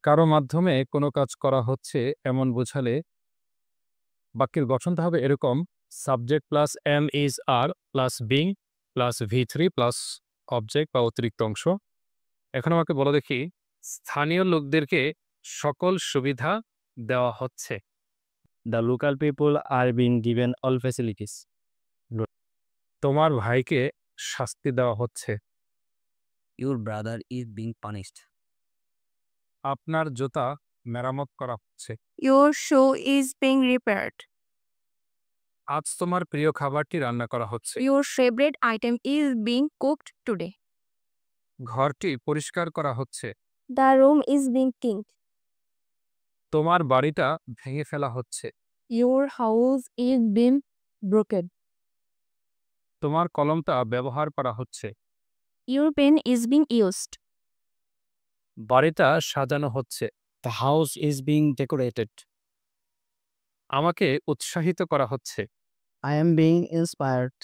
কারো মাধ্যমে কোনো কাজ করা হচ্ছে এমন বোঝালে বাক্যের গঠনটা হবে এরকম: subject plus am is are plus being plus ভি3 প্লাস অবজেক্ট বা অতিরিক্ত অংশ। এখন আমাকে বলো দেখি, স্থানীয় লোকদেরকে সকল সুবিধা দেওয়া হচ্ছে। The local people are being given all facilities. তোমার ভাইকে শাস্তি দেওয়া হচ্ছে। Your brother is being punished. আপনার জুতা মেরামত করা হচ্ছে। Your shoe is being repaired. আজ তোমার প্রিয় খাবারটি রান্না করা হচ্ছে। Your favorite item is being cooked today. ঘরটি পরিষ্কার করা হচ্ছে। The room is being cleaned. তোমার বাড়িটা ভেঙে ফেলা হচ্ছে। Your house is being broken. তোমার কলমটা ব্যবহার করা হচ্ছে। Your pen is being used. বাড়িটা সাজানো হচ্ছে। The house is being decorated. আমাকে উৎসাহিত করা হচ্ছে। I am being inspired.